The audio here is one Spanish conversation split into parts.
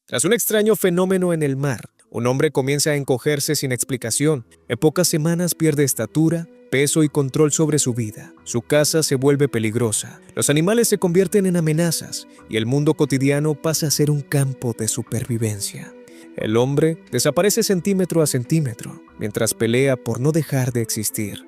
Tras un extraño fenómeno en el mar, un hombre comienza a encogerse sin explicación. En pocas semanas pierde estatura, peso y control sobre su vida. Su casa se vuelve peligrosa. Los animales se convierten en amenazas y el mundo cotidiano pasa a ser un campo de supervivencia. El hombre desaparece centímetro a centímetro mientras pelea por no dejar de existir.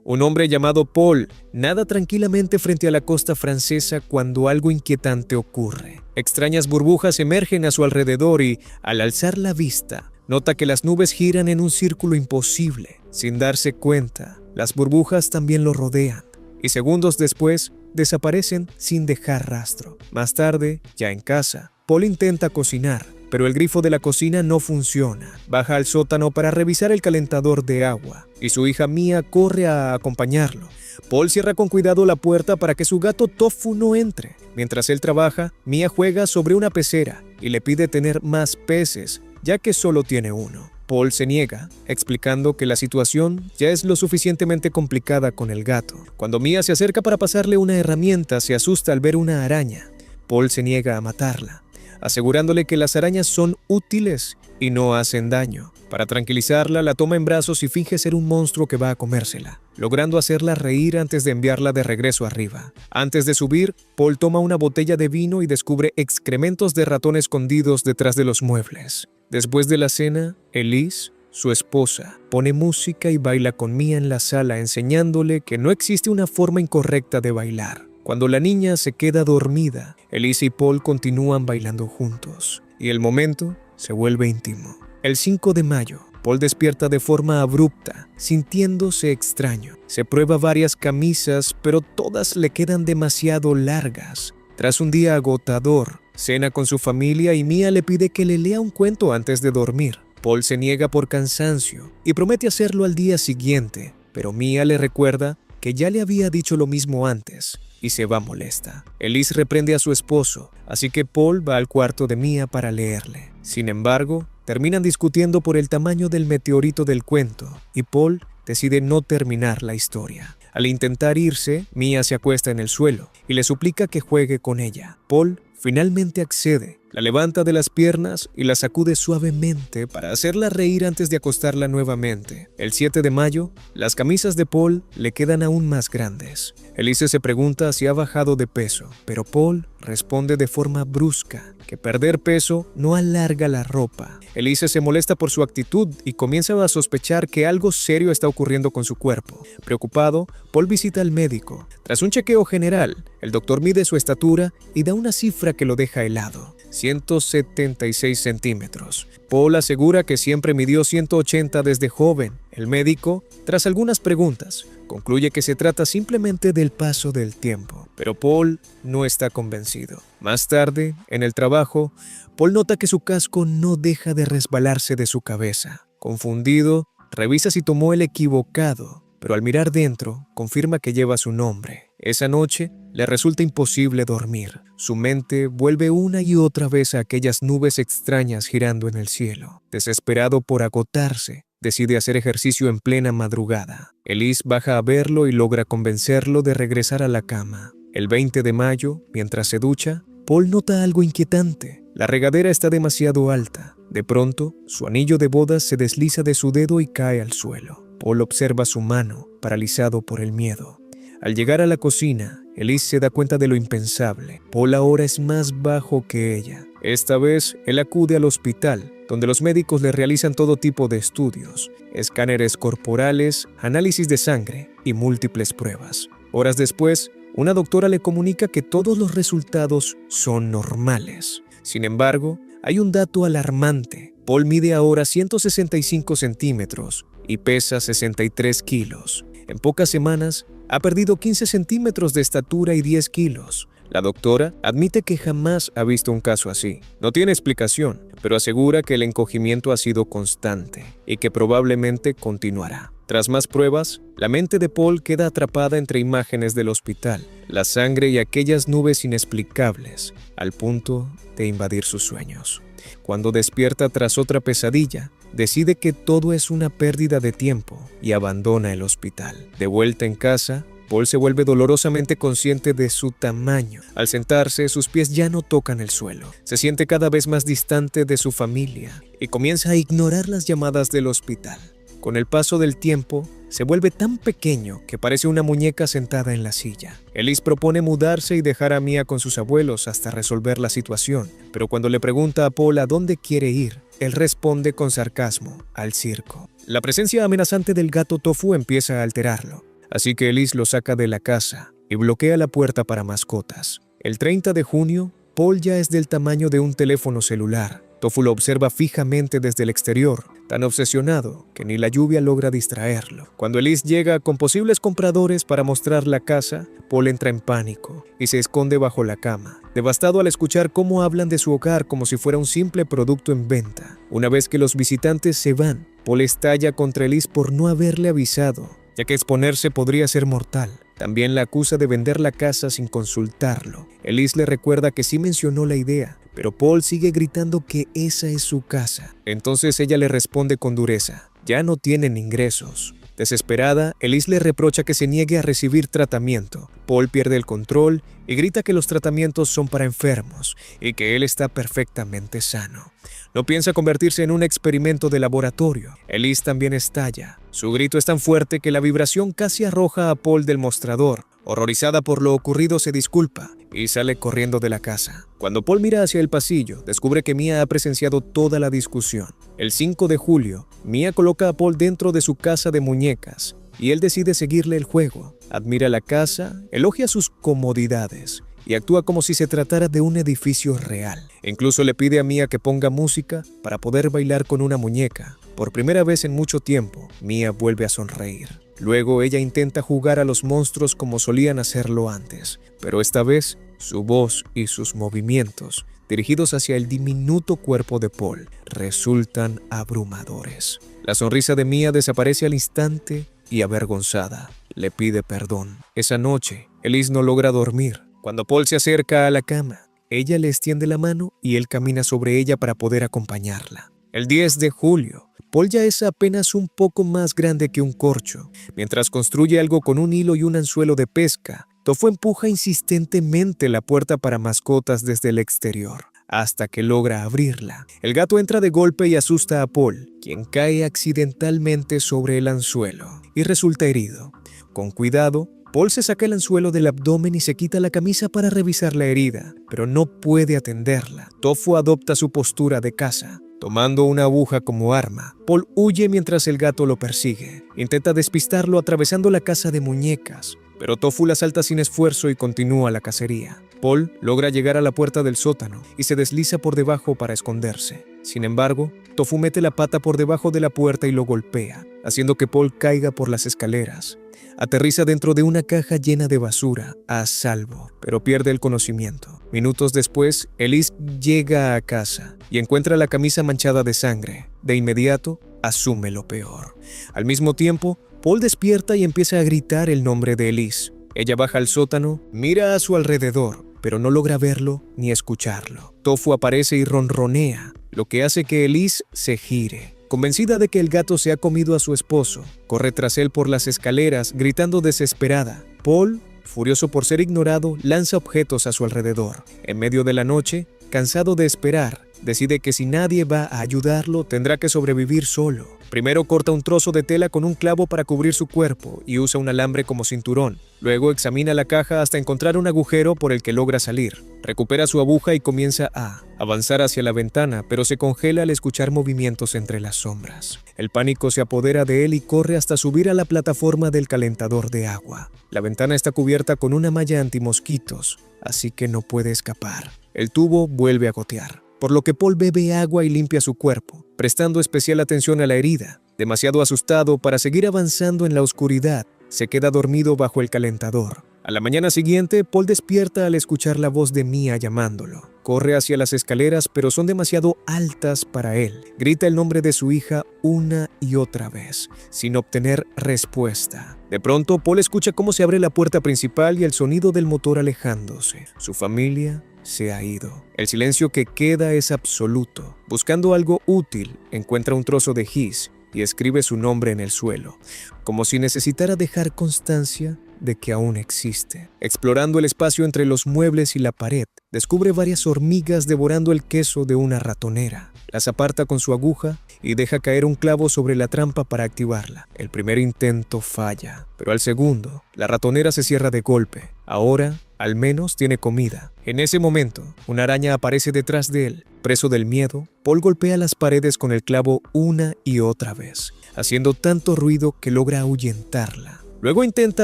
Un hombre llamado Paul nada tranquilamente frente a la costa francesa cuando algo inquietante ocurre. Extrañas burbujas emergen a su alrededor y, al alzar la vista, nota que las nubes giran en un círculo imposible. Sin darse cuenta, las burbujas también lo rodean y segundos después desaparecen sin dejar rastro. Más tarde, ya en casa, Paul intenta cocinar, pero el grifo de la cocina no funciona. Baja al sótano para revisar el calentador de agua y su hija Mia corre a acompañarlo. Paul cierra con cuidado la puerta para que su gato Tofu no entre. Mientras él trabaja, Mia juega sobre una pecera y le pide tener más peces, ya que solo tiene uno. Paul se niega, explicando que la situación ya es lo suficientemente complicada con el gato. Cuando Mia se acerca para pasarle una herramienta, se asusta al ver una araña. Paul se niega a matarla, asegurándole que las arañas son útiles y no hacen daño. Para tranquilizarla, la toma en brazos y finge ser un monstruo que va a comérsela, logrando hacerla reír antes de enviarla de regreso arriba. Antes de subir, Paul toma una botella de vino y descubre excrementos de ratón escondidos detrás de los muebles. Después de la cena, Elise, su esposa, pone música y baila con Mia en la sala, enseñándole que no existe una forma incorrecta de bailar. Cuando la niña se queda dormida, Elise y Paul continúan bailando juntos, y el momento se vuelve íntimo. El 5 de mayo, Paul despierta de forma abrupta, sintiéndose extraño. Se prueba varias camisas, pero todas le quedan demasiado largas. Tras un día agotador, cena con su familia y Mia le pide que le lea un cuento antes de dormir. Paul se niega por cansancio y promete hacerlo al día siguiente, pero Mia le recuerda que ya le había dicho lo mismo antes y se va molesta. Elise reprende a su esposo, así que Paul va al cuarto de Mia para leerle. Sin embargo, terminan discutiendo por el tamaño del meteorito del cuento y Paul decide no terminar la historia. Al intentar irse, Mia se acuesta en el suelo y le suplica que juegue con ella. Paul finalmente accede, la levanta de las piernas y la sacude suavemente para hacerla reír antes de acostarla nuevamente. El 7 de mayo, las camisas de Paul le quedan aún más grandes. Elise se pregunta si ha bajado de peso, pero Paul responde de forma brusca que perder peso no alarga la ropa. Elise se molesta por su actitud y comienza a sospechar que algo serio está ocurriendo con su cuerpo. Preocupado, Paul visita al médico. Tras un chequeo general, el doctor mide su estatura y da una cifra que lo deja helado: 176 centímetros. Paul asegura que siempre midió 180 desde joven. El médico, tras algunas preguntas, concluye que se trata simplemente del paso del tiempo, pero Paul no está convencido. Más tarde, en el trabajo, Paul nota que su casco no deja de resbalarse de su cabeza. Confundido, revisa si tomó el equivocado, pero al mirar dentro, confirma que lleva su nombre. Esa noche, le resulta imposible dormir. Su mente vuelve una y otra vez a aquellas nubes extrañas girando en el cielo. Desesperado por agotarse, decide hacer ejercicio en plena madrugada. Elise baja a verlo y logra convencerlo de regresar a la cama. El 20 de mayo, mientras se ducha, Paul nota algo inquietante. La regadera está demasiado alta. De pronto, su anillo de bodas se desliza de su dedo y cae al suelo. Paul observa su mano, paralizado por el miedo. Al llegar a la cocina, Elise se da cuenta de lo impensable. Paul ahora es más bajo que ella. Esta vez, él acude al hospital, donde los médicos le realizan todo tipo de estudios, escáneres corporales, análisis de sangre y múltiples pruebas. Horas después, una doctora le comunica que todos los resultados son normales. Sin embargo, hay un dato alarmante. Paul mide ahora 165 centímetros y pesa 63 kilos. En pocas semanas, ha perdido 15 centímetros de estatura y 10 kilos. La doctora admite que jamás ha visto un caso así. No tiene explicación, pero asegura que el encogimiento ha sido constante y que probablemente continuará. Tras más pruebas, la mente de Paul queda atrapada entre imágenes del hospital, la sangre y aquellas nubes inexplicables, al punto de invadir sus sueños. Cuando despierta tras otra pesadilla, decide que todo es una pérdida de tiempo y abandona el hospital. De vuelta en casa, Paul se vuelve dolorosamente consciente de su tamaño. Al sentarse, sus pies ya no tocan el suelo. Se siente cada vez más distante de su familia y comienza a ignorar las llamadas del hospital. Con el paso del tiempo, se vuelve tan pequeño que parece una muñeca sentada en la silla. Elise propone mudarse y dejar a Mia con sus abuelos hasta resolver la situación, pero cuando le pregunta a Paul a dónde quiere ir, él responde con sarcasmo: al circo. La presencia amenazante del gato Tofu empieza a alterarlo, así que Elise lo saca de la casa y bloquea la puerta para mascotas. El 30 de junio, Paul ya es del tamaño de un teléfono celular. Tofu lo observa fijamente desde el exterior, tan obsesionado que ni la lluvia logra distraerlo. Cuando Elise llega con posibles compradores para mostrar la casa, Paul entra en pánico y se esconde bajo la cama, devastado al escuchar cómo hablan de su hogar como si fuera un simple producto en venta. Una vez que los visitantes se van, Paul estalla contra Elise por no haberle avisado, ya que exponerse podría ser mortal. También la acusa de vender la casa sin consultarlo. Elise le recuerda que sí mencionó la idea, pero Paul sigue gritando que esa es su casa. Entonces ella le responde con dureza: ya no tienen ingresos. Desesperada, Elise le reprocha que se niegue a recibir tratamiento. Paul pierde el control y grita que los tratamientos son para enfermos y que él está perfectamente sano. No piensa convertirse en un experimento de laboratorio. Elise también estalla. Su grito es tan fuerte que la vibración casi arroja a Paul del mostrador. Horrorizada por lo ocurrido, se disculpa y sale corriendo de la casa. Cuando Paul mira hacia el pasillo, descubre que Mia ha presenciado toda la discusión. El 5 de julio, Mia coloca a Paul dentro de su casa de muñecas y él decide seguirle el juego. Admira la casa, elogia sus comodidades y actúa como si se tratara de un edificio real. Incluso le pide a Mia que ponga música para poder bailar con una muñeca. Por primera vez en mucho tiempo, Mia vuelve a sonreír. Luego ella intenta jugar a los monstruos como solían hacerlo antes, pero esta vez su voz y sus movimientos, dirigidos hacia el diminuto cuerpo de Paul, resultan abrumadores. La sonrisa de Mia desaparece al instante y, avergonzada, le pide perdón. Esa noche, Elise no logra dormir. Cuando Paul se acerca a la cama, ella le extiende la mano y él camina sobre ella para poder acompañarla. El 10 de julio, Paul ya es apenas un poco más grande que un corcho. Mientras construye algo con un hilo y un anzuelo de pesca, Tofu empuja insistentemente la puerta para mascotas desde el exterior, hasta que logra abrirla. El gato entra de golpe y asusta a Paul, quien cae accidentalmente sobre el anzuelo y resulta herido. Con cuidado, Paul se saca el anzuelo del abdomen y se quita la camisa para revisar la herida, pero no puede atenderla. Tofu adopta su postura de caza. Tomando una aguja como arma, Paul huye mientras el gato lo persigue. Intenta despistarlo atravesando la casa de muñecas, pero Tofu la salta sin esfuerzo y continúa la cacería. Paul logra llegar a la puerta del sótano y se desliza por debajo para esconderse. Sin embargo, Tofu mete la pata por debajo de la puerta y lo golpea, haciendo que Paul caiga por las escaleras. Aterriza dentro de una caja llena de basura, a salvo, pero pierde el conocimiento. Minutos después, Elise llega a casa y encuentra la camisa manchada de sangre. De inmediato, asume lo peor. Al mismo tiempo, Paul despierta y empieza a gritar el nombre de Elise. Ella baja al sótano, mira a su alrededor, pero no logra verlo ni escucharlo. Tofu aparece y ronronea, lo que hace que Elise se gire. Convencida de que el gato se ha comido a su esposo, corre tras él por las escaleras, gritando desesperada. Paul, furioso por ser ignorado, lanza objetos a su alrededor. En medio de la noche, cansado de esperar, decide que si nadie va a ayudarlo, tendrá que sobrevivir solo. Primero corta un trozo de tela con un clavo para cubrir su cuerpo y usa un alambre como cinturón. Luego examina la caja hasta encontrar un agujero por el que logra salir. Recupera su aguja y comienza a avanzar hacia la ventana, pero se congela al escuchar movimientos entre las sombras. El pánico se apodera de él y corre hasta subir a la plataforma del calentador de agua. La ventana está cubierta con una malla antimosquitos, así que no puede escapar. El tubo vuelve a gotear, por lo que Paul bebe agua y limpia su cuerpo, prestando especial atención a la herida. Demasiado asustado para seguir avanzando en la oscuridad, se queda dormido bajo el calentador. A la mañana siguiente, Paul despierta al escuchar la voz de Mia llamándolo. Corre hacia las escaleras, pero son demasiado altas para él. Grita el nombre de su hija una y otra vez, sin obtener respuesta. De pronto, Paul escucha cómo se abre la puerta principal y el sonido del motor alejándose. Su familia se ha ido. El silencio que queda es absoluto. Buscando algo útil, encuentra un trozo de gis y escribe su nombre en el suelo, como si necesitara dejar constancia de que aún existe. Explorando el espacio entre los muebles y la pared, descubre varias hormigas devorando el queso de una ratonera. Las aparta con su aguja y deja caer un clavo sobre la trampa para activarla. El primer intento falla, pero al segundo, la ratonera se cierra de golpe. Ahora, al menos tiene comida. En ese momento, una araña aparece detrás de él. Preso del miedo, Paul golpea las paredes con el clavo una y otra vez, haciendo tanto ruido que logra ahuyentarla. Luego intenta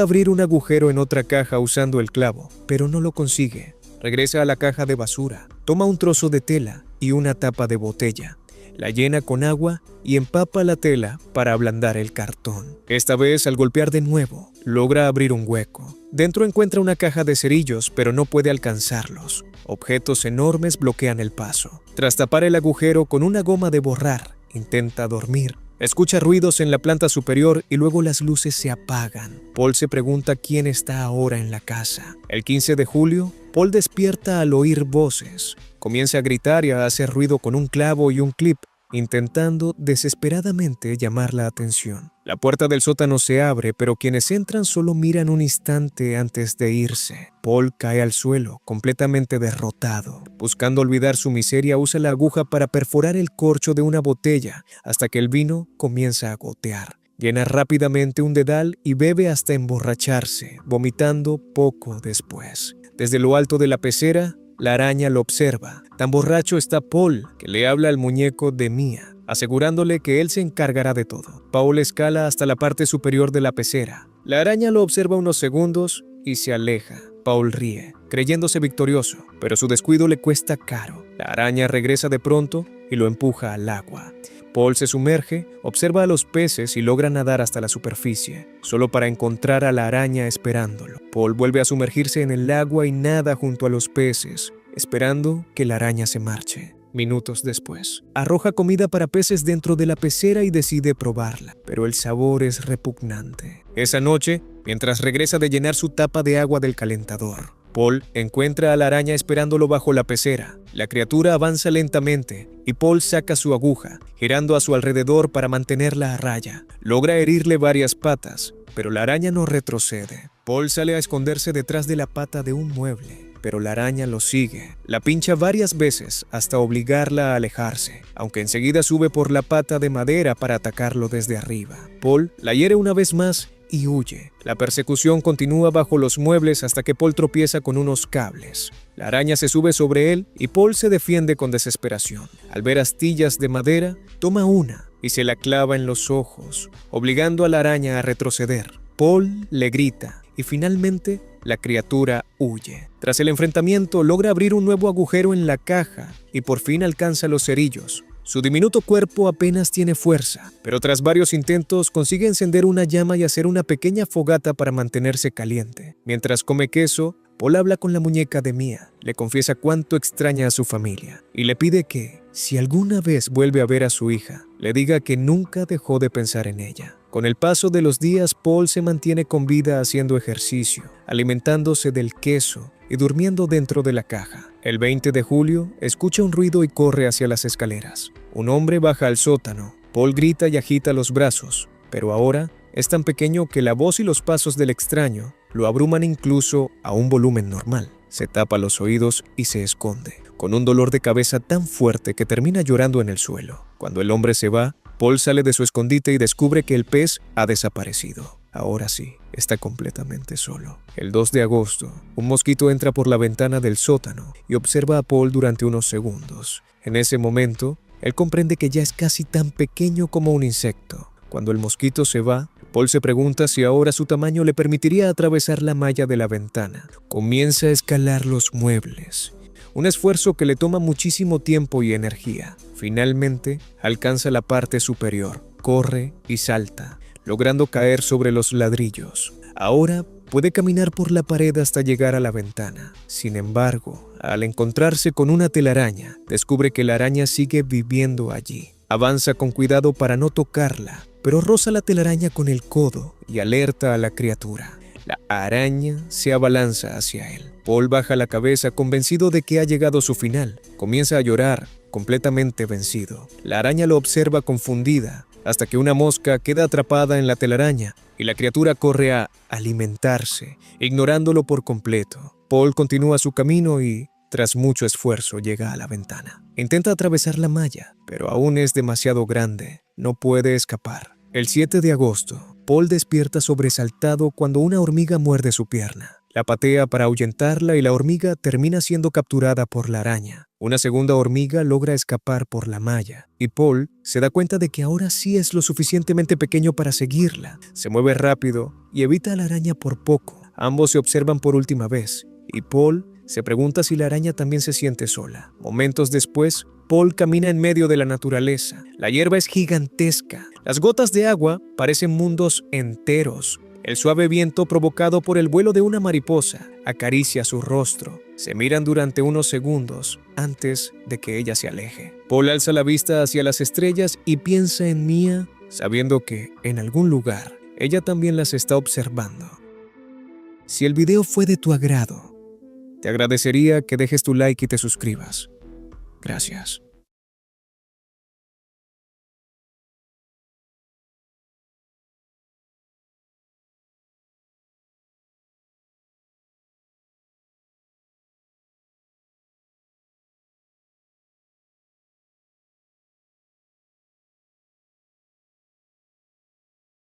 abrir un agujero en otra caja usando el clavo, pero no lo consigue. Regresa a la caja de basura, toma un trozo de tela y una tapa de botella. La llena con agua y empapa la tela para ablandar el cartón. Esta vez, al golpear de nuevo, logra abrir un hueco. Dentro encuentra una caja de cerillos, pero no puede alcanzarlos. Objetos enormes bloquean el paso. Tras tapar el agujero con una goma de borrar, intenta dormir. Escucha ruidos en la planta superior y luego las luces se apagan. Paul se pregunta quién está ahora en la casa. El 15 de julio, Paul despierta al oír voces. Comienza a gritar y a hacer ruido con un clavo y un clip, intentando desesperadamente llamar la atención. La puerta del sótano se abre, pero quienes entran solo miran un instante antes de irse. Paul cae al suelo, completamente derrotado. Buscando olvidar su miseria, usa la aguja para perforar el corcho de una botella hasta que el vino comienza a gotear. Llena rápidamente un dedal y bebe hasta emborracharse, vomitando poco después. Desde lo alto de la pecera, la araña lo observa. Tan borracho está Paul que le habla al muñeco de Mia, asegurándole que él se encargará de todo. Paul escala hasta la parte superior de la pecera. La araña lo observa unos segundos y se aleja. Paul ríe, creyéndose victorioso, pero su descuido le cuesta caro. La araña regresa de pronto y lo empuja al agua. Paul se sumerge, observa a los peces y logra nadar hasta la superficie, solo para encontrar a la araña esperándolo. Paul vuelve a sumergirse en el agua y nada junto a los peces, esperando que la araña se marche. Minutos después, arroja comida para peces dentro de la pecera y decide probarla, pero el sabor es repugnante. Esa noche, mientras regresa de llenar su tapa de agua del calentador, Paul encuentra a la araña esperándolo bajo la pecera. La criatura avanza lentamente y Paul saca su aguja, girando a su alrededor para mantenerla a raya. Logra herirle varias patas, pero la araña no retrocede. Paul sale a esconderse detrás de la pata de un mueble, pero la araña lo sigue. La pincha varias veces hasta obligarla a alejarse, aunque enseguida sube por la pata de madera para atacarlo desde arriba. Paul la hiere una vez más y huye. La persecución continúa bajo los muebles hasta que Paul tropieza con unos cables. La araña se sube sobre él y Paul se defiende con desesperación. Al ver astillas de madera, toma una y se la clava en los ojos, obligando a la araña a retroceder. Paul le grita y finalmente la criatura huye. Tras el enfrentamiento, logra abrir un nuevo agujero en la caja y por fin alcanza los cerillos. Su diminuto cuerpo apenas tiene fuerza, pero tras varios intentos consigue encender una llama y hacer una pequeña fogata para mantenerse caliente. Mientras come queso, Paul habla con la muñeca de Mia, le confiesa cuánto extraña a su familia y le pide que, si alguna vez vuelve a ver a su hija, le diga que nunca dejó de pensar en ella. Con el paso de los días, Paul se mantiene con vida haciendo ejercicio, alimentándose del queso y durmiendo dentro de la caja. El 20 de julio, escucha un ruido y corre hacia las escaleras. Un hombre baja al sótano. Paul grita y agita los brazos, pero ahora es tan pequeño que la voz y los pasos del extraño lo abruman incluso a un volumen normal. Se tapa los oídos y se esconde, con un dolor de cabeza tan fuerte que termina llorando en el suelo. Cuando el hombre se va, Paul sale de su escondite y descubre que el pez ha desaparecido. Ahora sí, está completamente solo. El 2 de agosto, un mosquito entra por la ventana del sótano y observa a Paul durante unos segundos. En ese momento, él comprende que ya es casi tan pequeño como un insecto. Cuando el mosquito se va, Paul se pregunta si ahora su tamaño le permitiría atravesar la malla de la ventana. Comienza a escalar los muebles, un esfuerzo que le toma muchísimo tiempo y energía. Finalmente, alcanza la parte superior, corre y salta, logrando caer sobre los ladrillos. Ahora puede caminar por la pared hasta llegar a la ventana. Sin embargo, al encontrarse con una telaraña, descubre que la araña sigue viviendo allí. Avanza con cuidado para no tocarla, pero roza la telaraña con el codo y alerta a la criatura. La araña se abalanza hacia él. Paul baja la cabeza convencido de que ha llegado su final. Comienza a llorar, completamente vencido. La araña lo observa confundida, hasta que una mosca queda atrapada en la telaraña y la criatura corre a alimentarse, ignorándolo por completo. Paul continúa su camino y, tras mucho esfuerzo, llega a la ventana. Intenta atravesar la malla, pero aún es demasiado grande. No puede escapar. El 7 de agosto, Paul despierta sobresaltado cuando una hormiga muerde su pierna. La patea para ahuyentarla y la hormiga termina siendo capturada por la araña. Una segunda hormiga logra escapar por la malla y Paul se da cuenta de que ahora sí es lo suficientemente pequeño para seguirla. Se mueve rápido y evita a la araña por poco. Ambos se observan por última vez y Paul se pregunta si la araña también se siente sola. Momentos después, Paul camina en medio de la naturaleza. La hierba es gigantesca. Las gotas de agua parecen mundos enteros. El suave viento provocado por el vuelo de una mariposa acaricia su rostro. Se miran durante unos segundos antes de que ella se aleje. Paul alza la vista hacia las estrellas y piensa en Mia, sabiendo que, en algún lugar, ella también las está observando. Si el video fue de tu agrado, te agradecería que dejes tu like y te suscribas. Gracias.